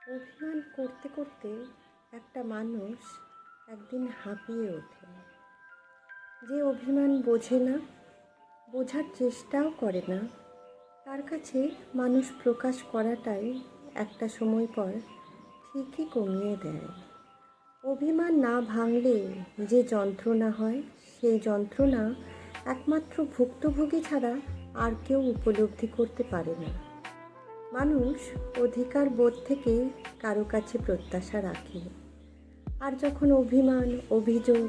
অভিমান করতে করতে একটা মানুষ একদিন হাঁপিয়ে ওঠে। যে অভিমান বোঝে না, বোঝার চেষ্টাও করে না, তার কাছে মানুষ প্রকাশ করাটাই একটা সময় পর ঠিকই কমিয়ে দেয়। অভিমান না ভাঙলে যে যন্ত্রণা হয়, সেই যন্ত্রণা একমাত্র ভুক্তভোগী ছাড়া আর কেউ উপলব্ধি করতে পারে না। মানুষ অধিকার বোধ থেকে কারো কাছে প্রত্যাশা রাখে, আর যখন অভিমান, অভিযোগ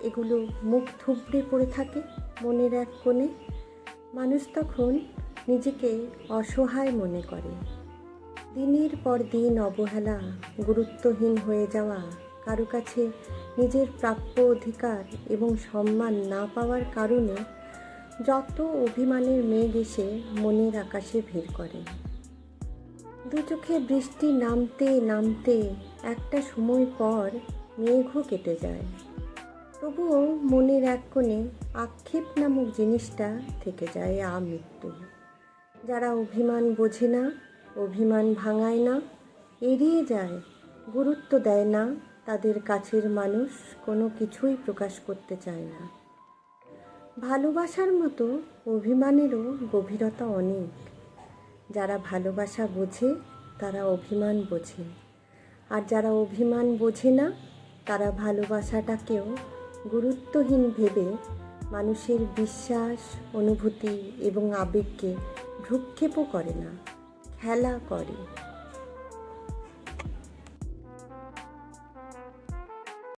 এগুলো মুখ থুবড়ে পড়ে থাকে মনের এক কোণে, মানুষ তখন নিজেকে অসহায় মনে করে। দিনের পর দিন অবহেলা, গুরুত্বহীন হয়ে যাওয়া, কারো কাছে নিজের প্রাপ্য অধিকার এবং সম্মান না পাওয়ার কারণে যত অভিমানের মেঘ এসে মনের আকাশে ভিড় করে। দু চোখে বৃষ্টি নামতে নামতে একটা সময় পর মেঘও কেটে যায়, তবুও মনের এক কোণে আক্ষেপ নামক জিনিসটা থেকে যায় আমৃত্যু। যারা অভিমান বোঝে না, অভিমান ভাঙায় না, এড়িয়ে যায়, গুরুত্ব দেয় না, তাদের কাছের মানুষ কোনো কিছুই প্রকাশ করতে চায় না। ভালোবাসার মতো অভিমানেরও গভীরতা অনেক। যারা ভালোবাসা বোঝে তারা অভিমান বোঝে, আর যারা অভিমান বোঝে না তারা ভালোবাসাটাকেও গুরুত্বহীন ভেবে মানুষের বিশ্বাস, অনুভূতি এবং আবেগকে ভ্রুক্ষেপও করে না, খেলা করে।